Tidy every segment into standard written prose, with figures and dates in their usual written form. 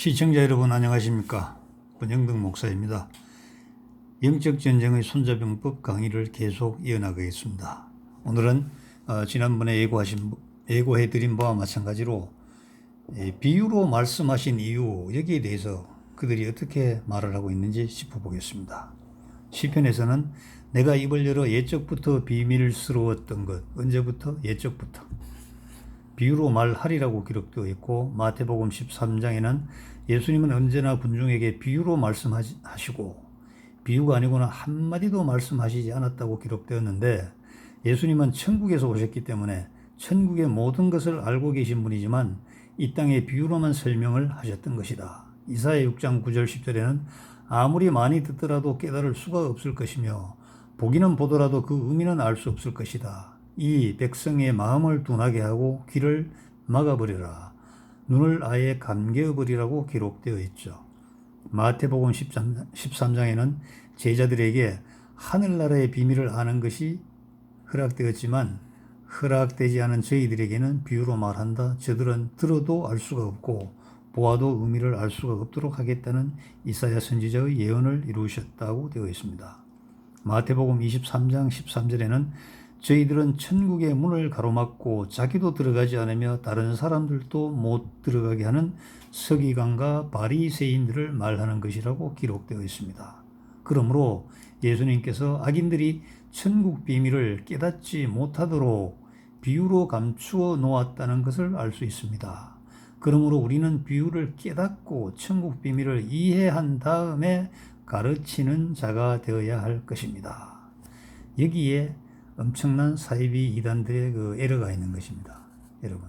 시청자 여러분 안녕하십니까? 권영덕 목사입니다. 영적전쟁의 손자병법 강의를 계속 이어나가겠습니다. 오늘은 지난번에 예고해드린 바와 마찬가지로 비유로 말씀하신 이유, 여기에 대해서 그들이 어떻게 말을 하고 있는지 짚어보겠습니다. 시편에서는 내가 입을 열어 옛적부터 비밀스러웠던 것, 언제부터? 옛적부터 비유로 말하리라고 기록되어 있고, 마태복음 13장에는 예수님은 언제나 군중에게 비유로 말씀하시고 비유가 아니고는 한마디도 말씀하시지 않았다고 기록되었는데, 예수님은 천국에서 오셨기 때문에 천국의 모든 것을 알고 계신 분이지만 이 땅에 비유로만 설명을 하셨던 것이다. 이사야 6장 9절 10절에는 아무리 많이 듣더라도 깨달을 수가 없을 것이며 보기는 보더라도 그 의미는 알 수 없을 것이다. 이 백성의 마음을 둔하게 하고 귀를 막아버리라. 눈을 아예 감겨버리라고 기록되어 있죠. 마태복음 13장에는 제자들에게 하늘나라의 비밀을 아는 것이 허락되었지만 허락되지 않은 저희들에게는 비유로 말한다. 저들은 들어도 알 수가 없고 보아도 의미를 알 수가 없도록 하겠다는 이사야 선지자의 예언을 이루셨다고 되어 있습니다. 마태복음 23장 13절에는 저희들은 천국의 문을 가로막고 자기도 들어가지 않으며 다른 사람들도 못 들어가게 하는 서기관과 바리새인들을 말하는 것이라고 기록되어 있습니다. 그러므로 예수님께서 악인들이 천국 비밀을 깨닫지 못하도록 비유로 감추어 놓았다는 것을 알 수 있습니다. 그러므로 우리는 비유를 깨닫고 천국 비밀을 이해한 다음에 가르치는 자가 되어야 할 것입니다. 여기에 엄청난 사이비 이단들의 그 에러가 있는 것입니다. 여러분,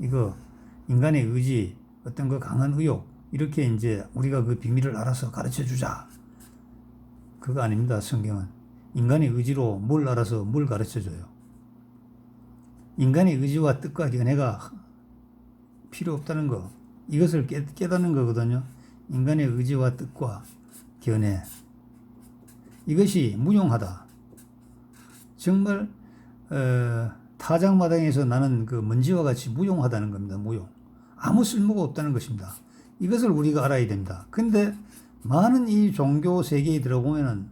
이거 인간의 의지, 어떤 그 강한 의욕, 이렇게 이제 우리가 그 비밀을 알아서 가르쳐 주자, 그거 아닙니다. 성경은 인간의 의지로 뭘 알아서 뭘 가르쳐 줘요. 인간의 의지와 뜻과 견해가 필요 없다는 거, 이것을 깨닫는 거거든요. 인간의 의지와 뜻과 견해, 이것이 무용하다. 정말 타작마당에서 나는 그 먼지와 같이 무용하다는 겁니다. 무용. 아무 쓸모가 없다는 것입니다. 이것을 우리가 알아야 됩니다. 근데 많은 이 종교 세계에 들어보면은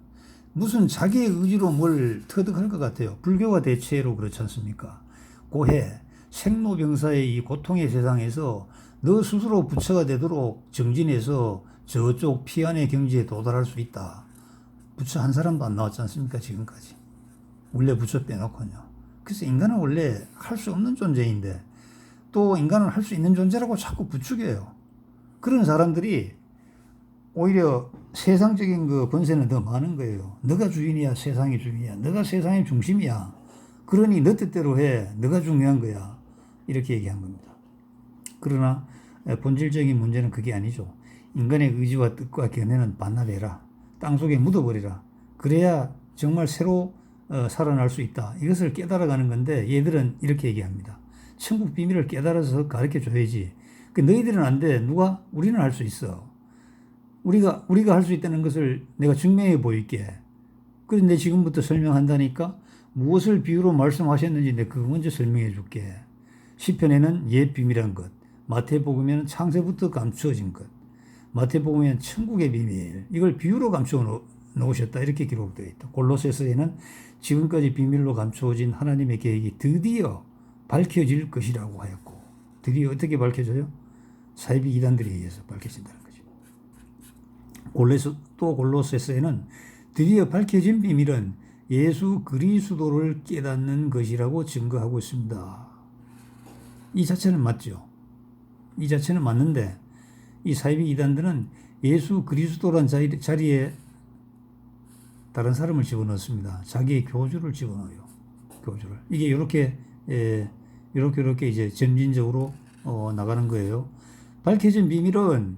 무슨 자기의 의지로 뭘 터득할 것 같아요. 불교가 대체로 그렇지 않습니까? 고해, 생로병사의 이 고통의 세상에서 너 스스로 부처가 되도록 정진해서 저쪽 피안의 경지에 도달할 수 있다. 부처 한 사람도 안 나왔지 않습니까? 지금까지. 원래 부처 빼놓고요. 그래서 인간은 원래 할 수 없는 존재인데 또 인간은 할 수 있는 존재라고 자꾸 부추겨요. 그런 사람들이 오히려 세상적인 그 권세는 더 많은 거예요. 너가 주인이야, 세상이 주인이야. 너가 세상의 중심이야. 그러니 너 뜻대로 해. 너가 중요한 거야. 이렇게 얘기한 겁니다. 그러나 본질적인 문제는 그게 아니죠. 인간의 의지와 뜻과 견해는 반납해라. 땅속에 묻어버리라. 그래야 정말 새로 살아날 수 있다. 이것을 깨달아가는 건데 얘들은 이렇게 얘기합니다. 천국 비밀을 깨달아서 가르쳐 줘야지. 너희들은 안 돼. 우리는 할 수 있어. 우리가 할 수 있다는 것을 내가 증명해 보일게. 그런데 지금부터 설명한다니까 무엇을 비유로 말씀하셨는지 내가 그거 먼저 설명해 줄게. 시편에는 옛 비밀한 것, 마태복음에는 창세부터 감추어진 것, 마태복음에는 천국의 비밀, 이걸 비유로 감추어 놓으셨다, 이렇게 기록되어 있다. 골로새서에는 지금까지 비밀로 감추어진 하나님의 계획이 드디어 밝혀질 것이라고 하였고, 드디어 어떻게 밝혀져요? 사이비 이단들에 의해서 밝혀진다는 거죠. 골로새서에는 드디어 밝혀진 비밀은 예수 그리스도를 깨닫는 것이라고 증거하고 있습니다. 이 자체는 맞죠. 이 자체는 맞는데 이 사이비 이단들은 예수 그리스도란 자리에 다른 사람을 집어넣습니다. 자기의 교주를 집어넣어요. 교주를. 이게 이렇게 이제 점진적으로 나가는 거예요. 밝혀진 비밀은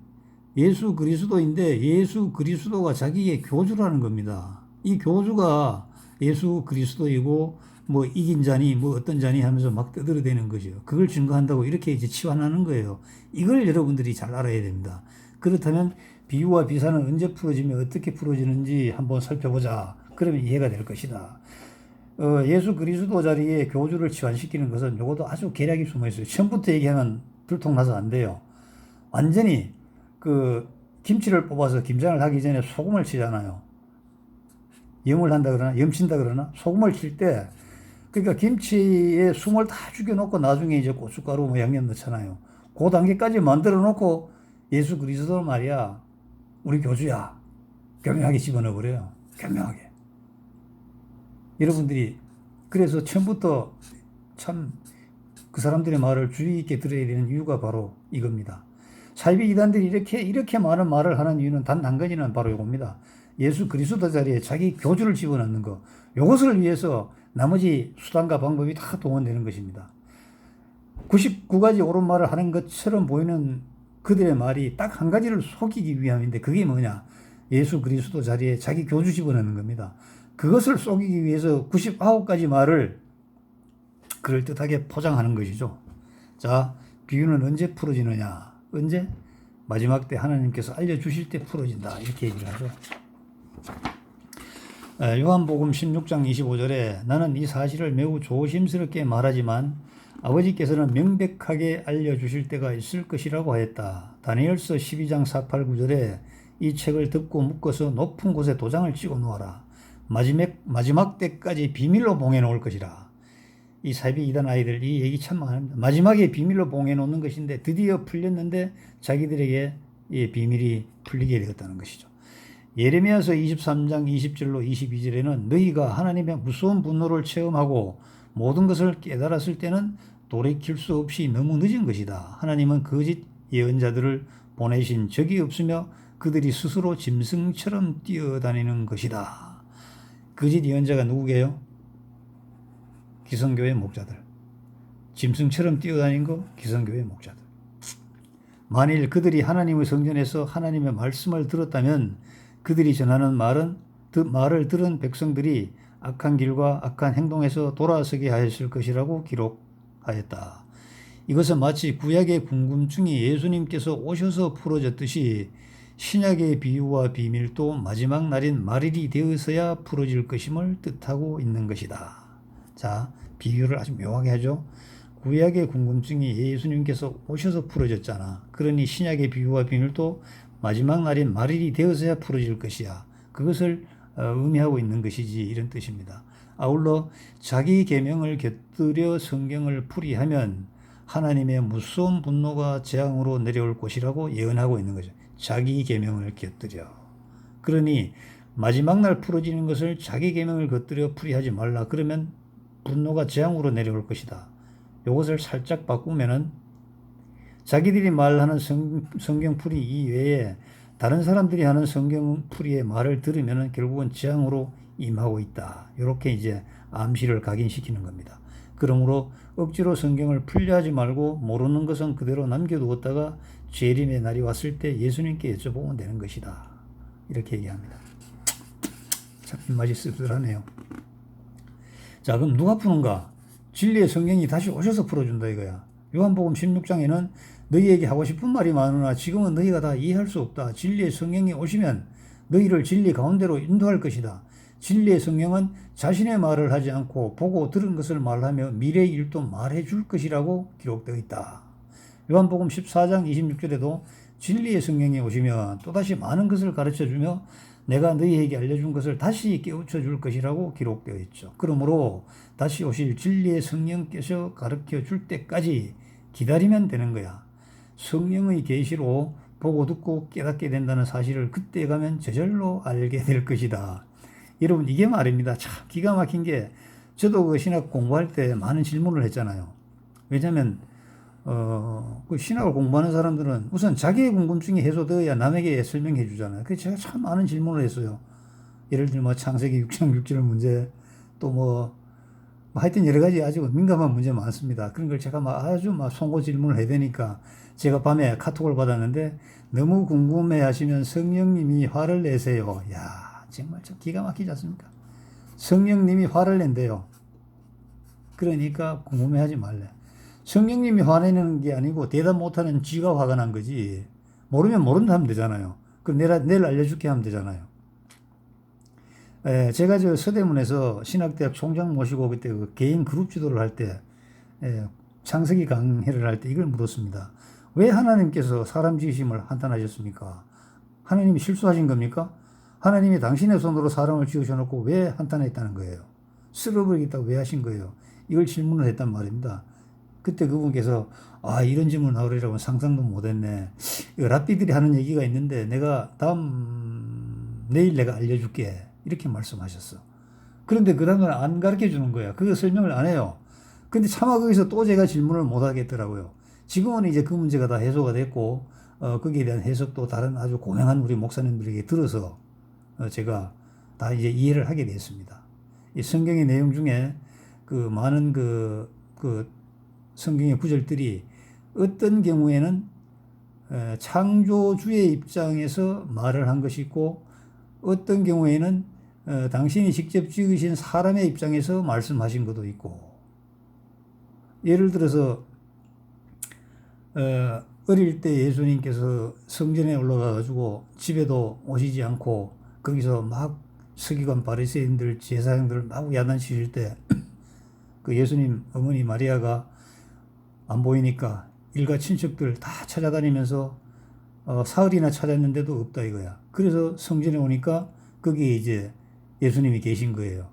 예수 그리스도인데 예수 그리스도가 자기의 교주라는 겁니다. 이 교주가 예수 그리스도이고 뭐 이긴 자니 뭐 어떤 자니 하면서 막 떠들어대는 거죠. 그걸 증거한다고 이렇게 이제 치환하는 거예요. 이걸 여러분들이 잘 알아야 됩니다. 그렇다면 비유와 비사는 언제 풀어지며 어떻게 풀어지는지 한번 살펴보자. 그러면 이해가 될 것이다. 예수 그리스도 자리에 교주를 치환시키는 것은 요것도 아주 계략이 숨어 있어요. 처음부터 얘기하면 들통나서 안 돼요. 완전히 그 김치를 뽑아서 김장을 하기 전에 소금을 치잖아요. 염을 한다 그러나, 염친다 그러나, 소금을 칠 때, 그러니까 김치에 숨을 다 죽여놓고 나중에 이제 고춧가루 뭐 양념 넣잖아요. 그 단계까지 만들어 놓고 예수 그리스도는 말이야, 우리 교주야, 교묘하게 집어넣어 버려요. 교묘하게. 여러분들이 그래서 처음부터 참 그 사람들의 말을 주의 있게 들어야 되는 이유가 바로 이겁니다. 사이비 이단들이 이렇게 많은 말을 하는 이유는 단 한 가지는 바로 이겁니다. 예수 그리스도 자리에 자기 교주를 집어넣는 거. 이것을 위해서 나머지 수단과 방법이 다 동원되는 것입니다. 99가지 옳은 말을 하는 것처럼 보이는 그들의 말이 딱 한 가지를 속이기 위함인데 그게 뭐냐? 예수 그리스도 자리에 자기 교주 집어넣는 겁니다. 그것을 속이기 위해서 99가지 말을 그럴듯하게 포장하는 것이죠. 자, 비유는 언제 풀어지느냐? 언제? 마지막 때 하나님께서 알려주실 때 풀어진다. 이렇게 얘기를 하죠. 요한복음 16장 25절에 나는 이 사실을 매우 조심스럽게 말하지만 아버지께서는 명백하게 알려주실 때가 있을 것이라고 하였다. 다니엘서 12장 4, 8, 9절에 이 책을 덮고 묶어서 높은 곳에 도장을 찍어 놓아라. 마지막 때까지 비밀로 봉해 놓을 것이라. 이 사이비 이단 아이들 이 얘기 참 많습니다. 마지막에 비밀로 봉해 놓는 것인데 드디어 풀렸는데 자기들에게 이 비밀이 풀리게 되었다는 것이죠. 예레미야서 23장 20절로 22절에는 너희가 하나님의 무서운 분노를 체험하고 모든 것을 깨달았을 때는 돌이킬 수 없이 너무 늦은 것이다. 하나님은 거짓 예언자들을 보내신 적이 없으며 그들이 스스로 짐승처럼 뛰어다니는 것이다. 거짓 예언자가 누구게요? 기성교회 목자들. 짐승처럼 뛰어다닌 거 기성교회 목자들. 만일 그들이 하나님의 성전에서 하나님의 말씀을 들었다면 그들이 전하는 말을 들은 백성들이 악한 길과 악한 행동에서 돌아서게 하였을 것이라고 기록하였다. 이것은 마치 구약의 궁금증이 예수님께서 오셔서 풀어졌듯이 신약의 비유와 비밀도 마지막 날인 말일이 되어서야 풀어질 것임을 뜻하고 있는 것이다. 자, 비유를 아주 묘하게 하죠. 구약의 궁금증이 예수님께서 오셔서 풀어졌잖아. 그러니 신약의 비유와 비밀도 마지막 날인 말일이 되어서야 풀어질 것이야. 그것을 의미하고 있는 것이지 이런 뜻입니다. 아울러 자기 계명을 곁들여 성경을 풀이하면 하나님의 무서운 분노가 재앙으로 내려올 것이라고 예언하고 있는 거죠. 자기 계명을 곁들여. 그러니 마지막 날 풀어지는 것을 자기 계명을 곁들여 풀이하지 말라. 그러면 분노가 재앙으로 내려올 것이다. 이것을 살짝 바꾸면은 자기들이 말하는 성경풀이 이외에 다른 사람들이 하는 성경풀이의 말을 들으면은 결국은 재앙으로 임하고 있다. 이렇게 이제 암시를 각인시키는 겁니다. 그러므로 억지로 성경을 풀려하지 말고 모르는 것은 그대로 남겨두었다가 재림의 날이 왔을 때 예수님께 여쭤보면 되는 것이다. 이렇게 얘기합니다. 참 입맛이 씁쓸하네요. 자, 그럼 누가 푸는가? 진리의 성경이 다시 오셔서 풀어준다 이거야. 요한복음 16장에는 너희에게 하고 싶은 말이 많으나 지금은 너희가 다 이해할 수 없다. 진리의 성경이 오시면 너희를 진리 가운데로 인도할 것이다. 진리의 성경은 자신의 말을 하지 않고 보고 들은 것을 말하며 미래의 일도 말해 줄 것이라고 기록되어 있다. 요한복음 14장 26절에도 진리의 성경이 오시면 또다시 많은 것을 가르쳐 주며 내가 너희에게 알려준 것을 다시 깨우쳐 줄 것이라고 기록되어 있죠. 그러므로 다시 오실 진리의 성령께서 가르쳐 줄 때까지 기다리면 되는 거야. 성령의 계시로 보고 듣고 깨닫게 된다는 사실을 그때 가면 저절로 알게 될 것이다. 여러분 이게 말입니다. 참 기가 막힌 게 저도 그 신학 공부할 때 많은 질문을 했잖아요. 왜냐하면 그 신학을 공부하는 사람들은 우선 자기의 궁금증이 해소되어야 남에게 설명해 주잖아요. 그래서 제가 참 많은 질문을 했어요. 예를 들면 뭐 창세기 6장 6절 문제 또 뭐 하여튼 여러 가지 아주 민감한 문제 많습니다. 그런 걸 제가 아주 송고 질문을 해야 되니까 제가 밤에 카톡을 받았는데 너무 궁금해 하시면 성령님이 화를 내세요. 야, 정말 참 기가 막히지 않습니까? 성령님이 화를 낸대요. 그러니까 궁금해 하지 말래. 성령님이 화내는 게 아니고 대답 못하는 쥐가 화가 난 거지. 모르면 모른다 하면 되잖아요. 그럼 내일 알려줄게 하면 되잖아요. 제가 저 서대문에서 신학대학 총장 모시고 그때 그 개인 그룹 지도를 할 때 창세기 강해를 할 때 이걸 물었습니다. 왜 하나님께서 사람 지으심을 한탄하셨습니까? 하나님이 실수하신 겁니까? 하나님이 당신의 손으로 사람을 지으셔놓고 왜 한탄했다는 거예요? 쓸어버리겠다고 왜 하신 거예요? 이걸 질문을 했단 말입니다. 그때 그분께서 이런 질문 나오리라고 상상도 못했네. 랍비들이 하는 얘기가 있는데 내가 내일 내가 알려줄게. 이렇게 말씀하셨어. 그런데 그 다음은 안 가르쳐 주는 거야. 그거 설명을 안 해요. 근데 차마 거기서 또 제가 질문을 못 하겠더라고요. 지금은 이제 그 문제가 다 해소가 됐고, 거기에 대한 해석도 다른 아주 고명한 우리 목사님들에게 들어서, 제가 다 이제 이해를 하게 됐습니다. 이 성경의 내용 중에 그 많은 그 성경의 구절들이 어떤 경우에는 창조주의 입장에서 말을 한 것이 있고, 어떤 경우에는 당신이 직접 지으신 사람의 입장에서 말씀하신 것도 있고, 예를 들어서 어릴 때 예수님께서 성전에 올라가 가지고 집에도 오시지 않고 거기서 막 서기관 바리새인들 제사장들 막 야단치실 때 그 예수님 어머니 마리아가 안 보이니까 일가 친척들 다 찾아다니면서 사흘이나 찾았는데도 없다 이거야. 그래서 성전에 오니까 거기에 이제 예수님이 계신 거예요.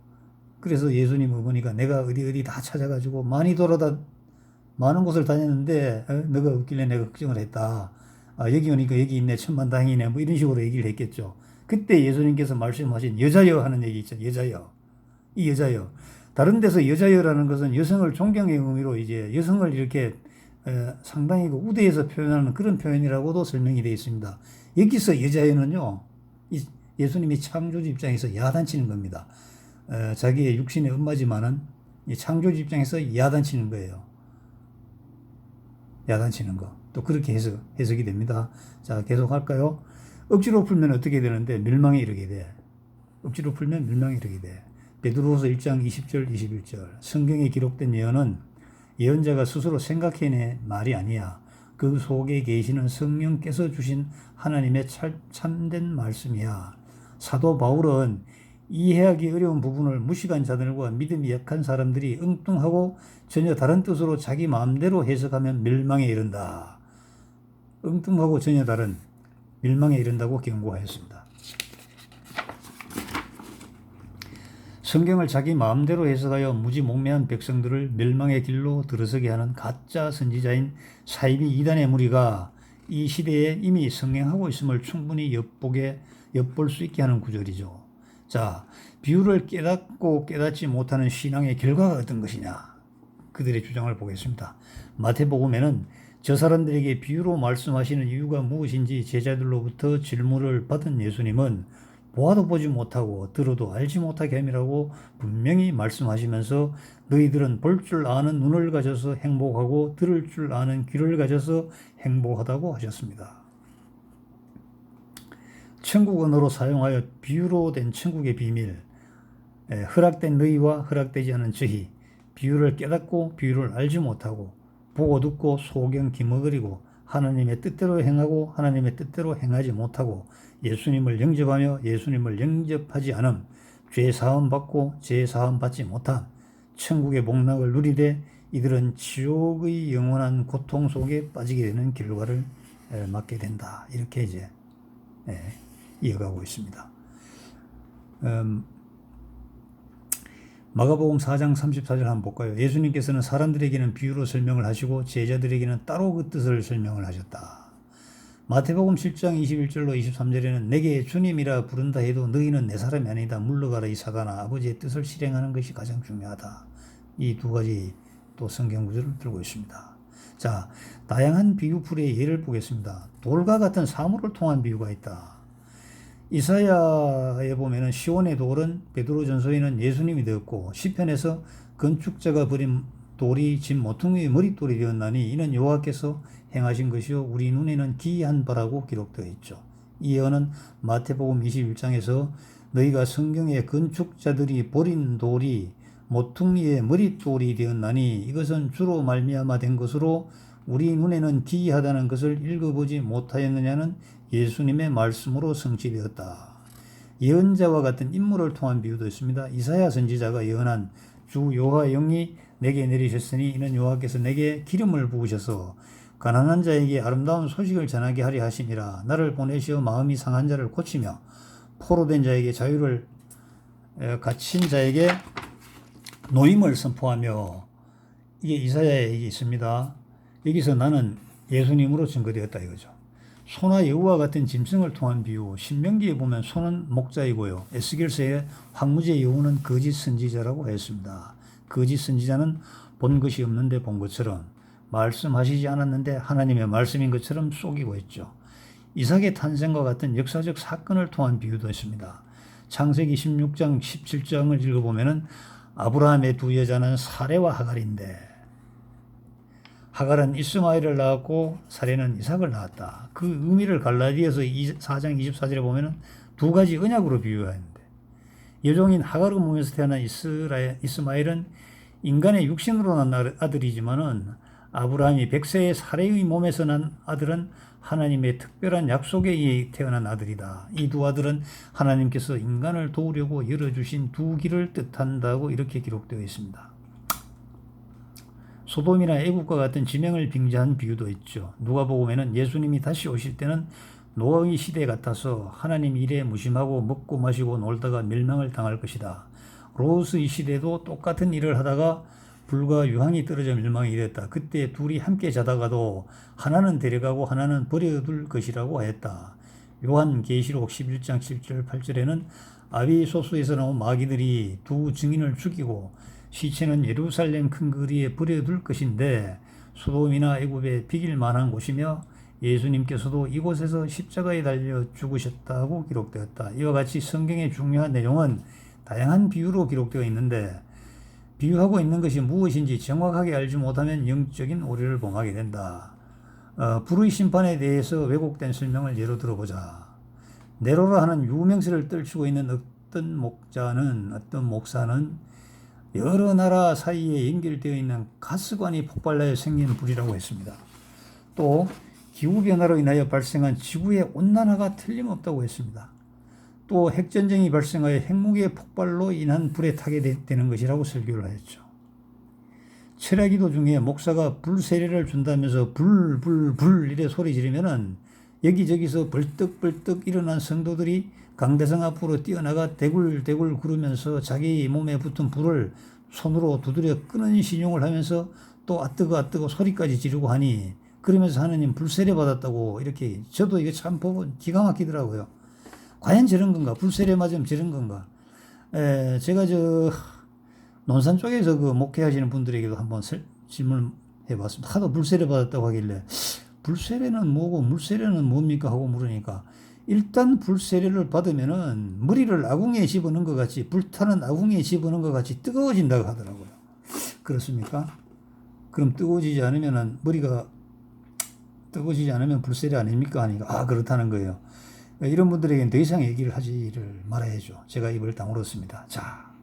그래서 예수님 어머니가 내가 어디 다 찾아가지고 많은 곳을 다녔는데 너가 없길래 내가 걱정을 했다. 여기 오니까 여기 있네. 천만다행이네. 뭐 이런 식으로 얘기를 했겠죠. 그때 예수님께서 말씀하신 여자여 하는 얘기 있죠. 여자여. 이 여자여. 다른 데서 여자여라는 것은 여성을 존경의 의미로 이제 여성을 이렇게 상당히 그 우대해서 표현하는 그런 표현이라고도 설명이 되어 있습니다. 여기서 여자여는요, 예수님이 창조주 입장에서 야단치는 겁니다. 자기의 육신의 엄마지만은 창조주 입장에서 야단치는 거예요. 야단치는 거. 또 그렇게 해석이 됩니다. 자, 계속 할까요? 억지로 풀면 어떻게 되는데 멸망에 이르게 돼. 억지로 풀면 멸망에 이르게 돼. 베드로후서 1장 20절 21절. 성경에 기록된 예언은 예언자가 스스로 생각해낸 말이 아니야. 그 속에 계시는 성령께서 주신 하나님의 참된 말씀이야. 사도 바울은 이해하기 어려운 부분을 무식한 자들과 믿음이 약한 사람들이 엉뚱하고 전혀 다른 뜻으로 자기 마음대로 해석하면 멸망에 이른다. 엉뚱하고 전혀 다른 멸망에 이른다고 경고하였습니다. 성경을 자기 마음대로 해석하여 무지몽매한 백성들을 멸망의 길로 들어서게 하는 가짜 선지자인 사이비 이단의 무리가 이 시대에 이미 성행하고 있음을 충분히 엿볼 수 있게 하는 구절이죠. 자, 비유를 깨닫고 깨닫지 못하는 신앙의 결과가 어떤 것이냐? 그들의 주장을 보겠습니다. 마태복음에는 저 사람들에게 비유로 말씀하시는 이유가 무엇인지 제자들로부터 질문을 받은 예수님은 보아도 보지 못하고 들어도 알지 못하게 함이라고 분명히 말씀하시면서 너희들은 볼 줄 아는 눈을 가져서 행복하고 들을 줄 아는 귀를 가져서 행복하다고 하셨습니다. 천국 언어로 사용하여 비유로 된 천국의 비밀, 허락된 너희와 허락되지 않은 저희, 비유를 깨닫고 비유를 알지 못하고 보고 듣고 소경 기머거리고 하나님의 뜻대로 행하고 하나님의 뜻대로 행하지 못하고 예수님을 영접하며 예수님을 영접하지 않음, 죄 사함 받고 죄 사함 받지 못함, 천국의 복락을 누리되 이들은 지옥의 영원한 고통 속에 빠지게 되는 결과를 맞게 된다. 이렇게 이제 이어가고 있습니다. 마가복음 4장 34절 한번 볼까요? 예수님께서는 사람들에게는 비유로 설명을 하시고 제자들에게는 따로 그 뜻을 설명을 하셨다. 마태복음 7장 21절로 23절에는 내게 주님이라 부른다 해도 너희는 내 사람이 아니다. 물러가라 이 사단아. 아버지의 뜻을 실행하는 것이 가장 중요하다. 이 두 가지 또 성경 구절을 들고 있습니다. 자, 다양한 비유풀이의 예를 보겠습니다. 돌과 같은 사물을 통한 비유가 있다. 이사야에 보면은 시온의 돌은 베드로전서에는 예수님이 되었고 시편에서 건축자가 버린 돌이 진 모퉁이의 머릿돌이 되었나니 이는 여호와께서 행하신 것이요 우리 눈에는 기이한 바라고 기록되어 있죠. 이 예언은 마태복음 21장에서 너희가 성경의 건축자들이 버린 돌이 모퉁이의 머릿돌이 되었나니 이것은 주로 말미암아 된 것으로 우리 눈에는 기이하다는 것을 읽어보지 못하였느냐는 예수님의 말씀으로 성취되었다. 예언자와 같은 인물을 통한 비유도 있습니다. 이사야 선지자가 예언한 주 여호와 영이 내게 내리셨으니 이는 여호와께서 내게 기름을 부으셔서 가난한 자에게 아름다운 소식을 전하게 하려 하심이라. 나를 보내시어 마음이 상한 자를 고치며 포로된 자에게 자유를, 갇힌 자에게 노임을 선포하며. 이게 이사야에 있습니다. 여기서 나는 예수님으로 증거되었다 이거죠. 소나 여우와 같은 짐승을 통한 비유. 신명기에 보면 소는 목자이고요. 에스겔서에 황무지의 여우는 거짓 선지자라고 했습니다. 거짓 선지자는 본 것이 없는데 본 것처럼, 말씀하시지 않았는데 하나님의 말씀인 것처럼 속이고 있죠. 이삭의 탄생과 같은 역사적 사건을 통한 비유도 있습니다. 창세기 16장 17장을 읽어보면 아브라함의 두 여자는 사레와 하갈인데, 하갈은 이스마엘을 낳았고 사레는 이삭을 낳았다. 그 의미를 갈라디아서 4장 24절에 보면 두 가지 언약으로 비유하는데, 여종인 하갈의 몸에서 태어난 이스마엘은 인간의 육신으로 난 아들이지만은 아브라함이 100세의 사레의 몸에서 난 아들은 하나님의 특별한 약속에 의해 태어난 아들이다. 이 두 아들은 하나님께서 인간을 도우려고 열어주신 두 길을 뜻한다고 이렇게 기록되어 있습니다. 소돔이나 애국과 같은 지명을 빙자한 비유도 있죠. 누가복음에는 예수님이 다시 오실 때는 노아의 시대 같아서 하나님 일에 무심하고 먹고 마시고 놀다가 멸망을 당할 것이다. 롯의 시대도 똑같은 일을 하다가 불과 유황이 떨어져 멸망이 이랬다. 그때 둘이 함께 자다가도 하나는 데려가고 하나는 버려둘 것이라고 하였다. 요한계시록 11장 7절 8절에는 아비소스에서 나온 마귀들이 두 증인을 죽이고 시체는 예루살렘 큰 거리에 버려둘 것인데, 소돔이나 애굽에 비길 만한 곳이며 예수님께서도 이곳에서 십자가에 달려 죽으셨다고 기록되었다. 이와 같이 성경의 중요한 내용은 다양한 비유로 기록되어 있는데, 비유하고 있는 것이 무엇인지 정확하게 알지 못하면 영적인 오류를 범하게 된다. 불의 심판에 대해서 왜곡된 설명을 예로 들어보자. 네로라 하는 유명세를 떨치고 있는 어떤 목사는 여러 나라 사이에 연결되어 있는 가스관이 폭발하여 생긴 불이라고 했습니다. 또 기후변화로 인하여 발생한 지구의 온난화가 틀림없다고 했습니다. 또 핵전쟁이 발생하여 핵무기의 폭발로 인한 불에 타게 되는 것이라고 설교를 하였죠. 철야기도 중에 목사가 불 세례를 준다면서 불 이래 소리 지르면은 여기저기서 벌떡벌떡 일어난 성도들이 강대상 앞으로 뛰어나가 대굴대굴 구르면서 자기 몸에 붙은 불을 손으로 두드려 끄는 신용을 하면서 또 아뜨거 소리까지 지르고 하니, 그러면서 하나님 불세례 받았다고 이렇게, 저도 이거 참 보고 기가 막히더라고요. 과연 저런 건가? 불세례 맞으면 저런 건가? 제가 논산 쪽에서 그 목회하시는 분들에게도 한번 질문해 봤습니다. 하도 불세례 받았다고 하길래 불세례는 뭐고 물세례는 뭡니까 하고 물으니까, 일단 불세례를 받으면은 머리를 아궁이에 집어넣은 것 같이, 불타는 아궁이에 집어넣은 것 같이 뜨거워진다고 하더라고요. 그렇습니까? 그럼 뜨거워지지 않으면은, 머리가 뜨거워지지 않으면 불세례 아닙니까? 하니까 그렇다는 거예요. 이런 분들에게는 더 이상 얘기를 하지를 말아야죠. 제가 입을 다물었습니다. 자,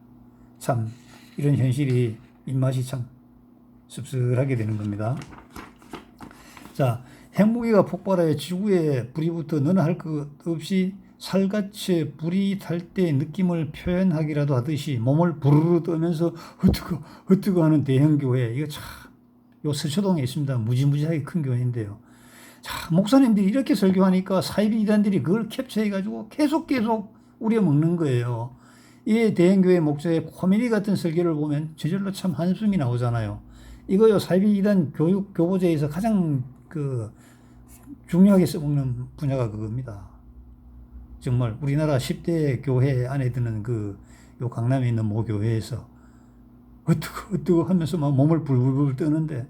참 이런 현실이 입맛이 참 씁쓸하게 되는 겁니다. 자, 핵무기가 폭발하여 지구에 불이 붙어 너는 할 것 없이 살갗에 불이 탈 때 느낌을 표현하기라도 하듯이 몸을 부르르 떠면서 흩뜨거 하는 대형교회. 이거 참, 요 서초동에 있습니다. 무지무지하게 큰 교회인데요. 자, 목사님들이 이렇게 설교하니까 사이비 이단들이 그걸 캡처해가지고 계속 우려먹는 거예요. 이 대형교회 목사의 코미디 같은 설교를 보면 저절로 참 한숨이 나오잖아요. 이거요, 사이비 이단 교육 교보제에서 가장 중요하게 써먹는 분야가 그겁니다. 정말 우리나라 10대 교회 안에 드는 요 강남에 있는 모 교회에서 어뜨거 하면서 막 몸을 불불불 뜨는데,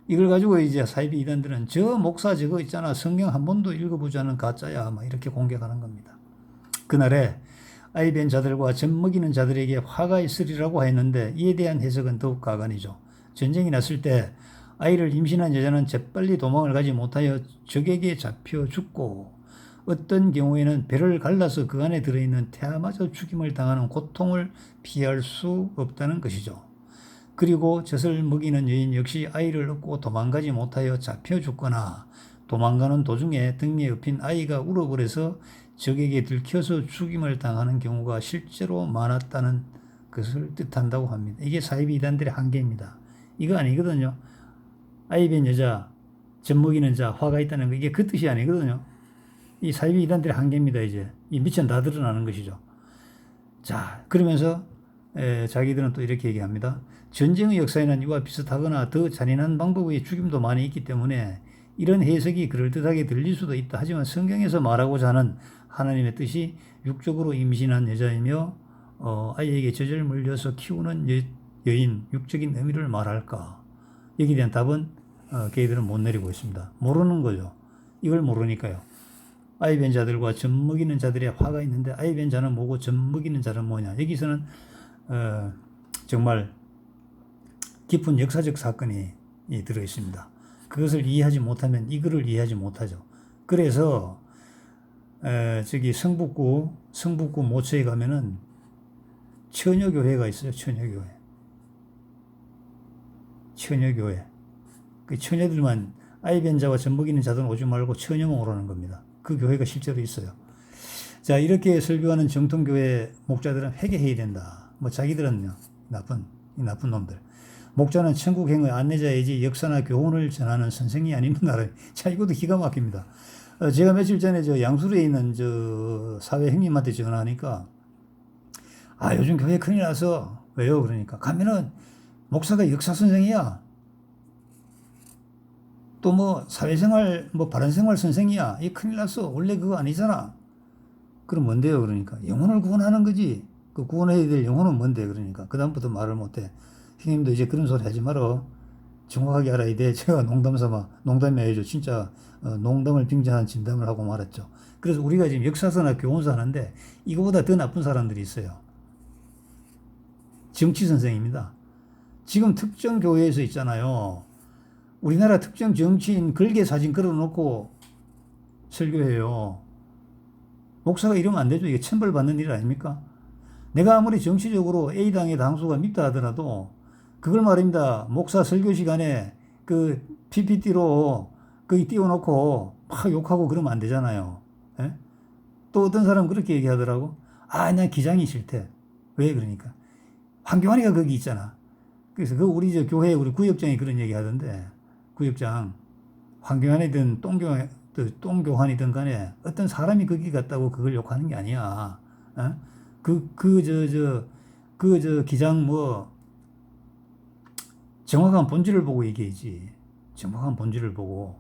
이걸 가지고 이제 사이비 이단들은 저 목사 저거 있잖아, 성경 한 번도 읽어보지 않은 가짜야, 막 이렇게 공격하는 겁니다. 그날에 아이 벤 자들과 젖 먹이는 자들에게 화가 있으리라고 했는데, 이에 대한 해석은 더욱 가관이죠. 전쟁이 났을 때 아이를 임신한 여자는 재빨리 도망을 가지 못하여 적에게 잡혀 죽고, 어떤 경우에는 배를 갈라서 그 안에 들어있는 태아마저 죽임을 당하는 고통을 피할 수 없다는 것이죠. 그리고 젖을 먹이는 여인 역시 아이를 얻고 도망가지 못하여 잡혀 죽거나, 도망가는 도중에 등에 업힌 아이가 울어버려서 적에게 들켜서 죽임을 당하는 경우가 실제로 많았다는 것을 뜻한다고 합니다. 이게 사이비 이단들의 한계입니다. 이거 아니거든요. 아이벤 여자, 젖먹이는 자, 화가 있다는 거, 이게 그 뜻이 아니거든요. 이 사이비 이단들의 한계입니다, 이제. 이 미천 다 드러나는 것이죠. 자, 그러면서 자기들은 또 이렇게 얘기합니다. 전쟁의 역사에는 이와 비슷하거나 더 잔인한 방법의 죽임도 많이 있기 때문에 이런 해석이 그럴듯하게 들릴 수도 있다. 하지만 성경에서 말하고자 하는 하나님의 뜻이 육적으로 임신한 여자이며 아이에게 젖을 물려서 키우는 여인, 육적인 의미를 말할까? 여기에 대한 답은 걔들은 못 내리고 있습니다. 모르는 거죠. 이걸 모르니까요. 아이벤 자들과 젖먹이는 자들의 화가 있는데 아이벤 자는 뭐고 젖먹이는 자는 뭐냐. 여기서는 정말 깊은 역사적 사건이 들어 있습니다. 그것을 이해하지 못하면 이거를 이해하지 못하죠. 그래서 저기 성북구 모처에 가면은 처녀교회가 있어요. 처녀교회. 그 처녀들만 아이벤 자와 젖먹이는 자들은 오지 말고 처녀만 오라는 겁니다. 그 교회가 실제로 있어요. 자, 이렇게 설교하는 정통교회 목자들은 회개해야 된다. 뭐 자기들은요, 나쁜 놈들. 목자는 천국행의 안내자이지 역사나 교훈을 전하는 선생이 아닙니다. 자, 이것도 기가 막힙니다. 제가 며칠 전에 저 양수리에 있는 저 사회 형님한테 전화하니까, 요즘 교회 큰일 나서. 왜요? 그러니까 가면은 목사가 역사 선생이야. 또 뭐 사회생활, 뭐 바른생활 선생이야. 이 큰일 났어. 원래 그거 아니잖아. 그럼 뭔데요? 그러니까 영혼을 구원하는 거지. 그 구원해야 될 영혼은 뭔데? 그러니까 그다음부터 말을 못해. 형님도 이제 그런 소리 하지 말어. 정확하게 알아야 돼. 제가 농담이 아니죠. 진짜 농담을 빙자한 진담을 하고 말았죠. 그래서 우리가 지금 역사서나 교훈서 하는데 이거보다 더 나쁜 사람들이 있어요. 정치 선생입니다. 지금 특정 교회에서 있잖아요. 우리나라 특정 정치인 글개 사진 걸어놓고 설교해요. 목사가 이러면 안 되죠. 이게 천벌 받는 일 아닙니까? 내가 아무리 정치적으로 A당의 당수가 밉다 하더라도 그걸 말입니다. 목사 설교 시간에 그 PPT로 거기 띄워놓고 막 욕하고 그러면 안 되잖아요. 예? 또 어떤 사람은 그렇게 얘기하더라고. 난 기장이 싫대. 왜 그러니까? 황교안이가 거기 있잖아. 그래서 우리 저 교회 우리 구역장이 그런 얘기 하던데, 구역장 황교안이든 똥교환이든 간에 어떤 사람이 거기 갔다고 그걸 욕하는 게 아니야. 기장 정확한 본질을 보고 얘기해야지. 정확한 본질을 보고.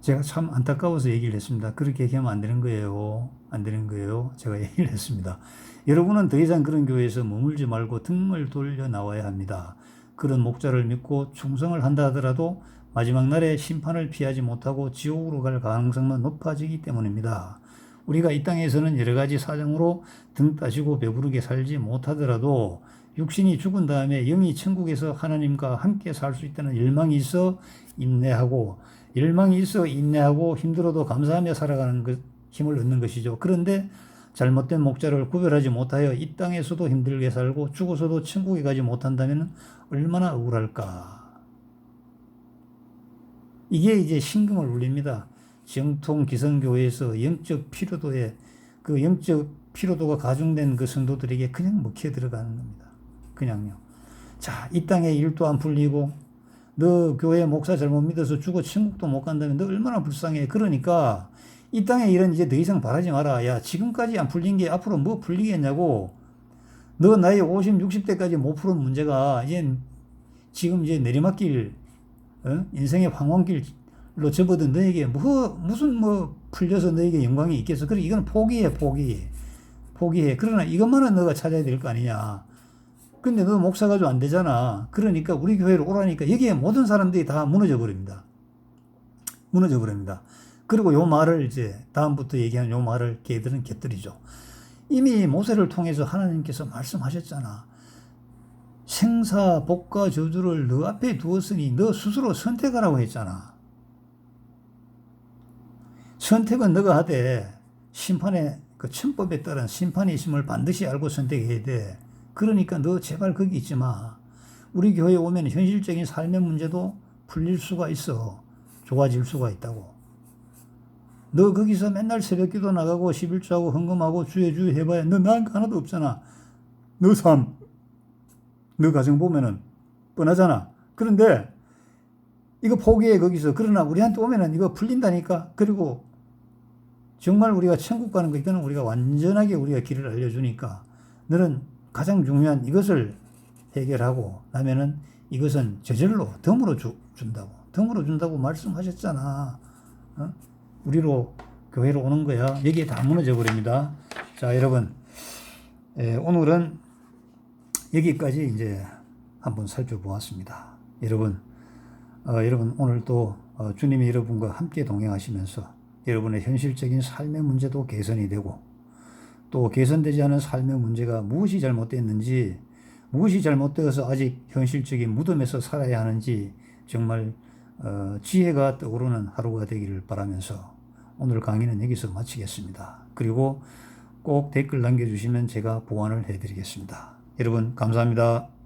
제가 참 안타까워서 얘기를 했습니다. 그렇게 얘기하면 안 되는 거예요. 안 되는 거예요. 제가 얘기를 했습니다. 여러분은 더 이상 그런 교회에서 머물지 말고 등을 돌려 나와야 합니다. 그런 목자를 믿고 충성을 한다 하더라도 마지막 날에 심판을 피하지 못하고 지옥으로 갈 가능성만 높아지기 때문입니다. 우리가 이 땅에서는 여러 가지 사정으로 등 따시고 배부르게 살지 못하더라도 육신이 죽은 다음에 영이 천국에서 하나님과 함께 살 수 있다는 열망이 있어 인내하고 힘들어도 감사하며 살아가는 힘을 얻는 것이죠. 그런데 잘못된 목자를 구별하지 못하여 이 땅에서도 힘들게 살고 죽어서도 천국에 가지 못한다면 얼마나 억울할까. 이게 이제 신금을 울립니다. 정통 기성교회에서 영적 피로도가 가중된 그 성도들에게 그냥 먹혀 들어가는 겁니다. 그냥요. 자, 이 땅에 일도 안 풀리고 너 교회 목사 잘못 믿어서 죽어 천국도 못 간다면 너 얼마나 불쌍해. 그러니까 이 땅의 일은 이제 더 이상 바라지 마라. 야, 지금까지 안 풀린 게 앞으로 뭐 풀리겠냐고. 너 나이 50, 60대까지 못 푸는 문제가 지금 이제 내리막길, 인생의 황혼길로 접어든 너에게 무슨 풀려서 너에게 영광이 있겠어. 그래, 이건 포기해. 그러나 이것만은 너가 찾아야 될 거 아니냐. 근데 너 목사 가지고 안 되잖아. 그러니까 우리 교회로 오라니까 여기에 모든 사람들이 다 무너져 버립니다. 그리고 요 말을 이제 다음부터 얘기하는 요 말을 걔들은 곁들이죠. 이미 모세를 통해서 하나님께서 말씀하셨잖아. 생사, 복과 저주를 너 앞에 두었으니 너 스스로 선택하라고 했잖아. 선택은 너가 하되 심판의 그 천법에 따른 심판이 있음을 반드시 알고 선택해야 돼. 그러니까 너 제발 거기 있지 마. 우리 교회에 오면 현실적인 삶의 문제도 풀릴 수가 있어. 좋아질 수가 있다고. 너 거기서 맨날 새벽기도 나가고 11조하고 헌금하고 주에 해봐야 너 나은 거 하나도 없잖아. 너 삶, 너 가정 보면은 뻔하잖아. 그런데 이거 포기해 거기서. 그러나 우리한테 오면은 이거 풀린다니까. 그리고 정말 우리가 천국 가는 거 이거는 우리가 완전하게 우리가 길을 알려주니까 너는 가장 중요한 이것을 해결하고 나면은 이것은 저절로 덤으로 준다고. 덤으로 준다고 말씀하셨잖아. 어? 우리로 교회로 오는 거야. 여기에 다 무너져 버립니다. 자, 여러분, 오늘은 여기까지 이제 한번 살펴보았습니다. 여러분, 여러분 오늘 또 주님이 여러분과 함께 동행하시면서 여러분의 현실적인 삶의 문제도 개선이 되고 또 개선되지 않은 삶의 문제가 무엇이 잘못됐는지, 무엇이 잘못되어서 아직 현실적인 무덤에서 살아야 하는지 정말 지혜가 떠오르는 하루가 되기를 바라면서 오늘 강의는 여기서 마치겠습니다. 그리고 꼭 댓글 남겨주시면 제가 보완을 해드리겠습니다. 여러분 감사합니다.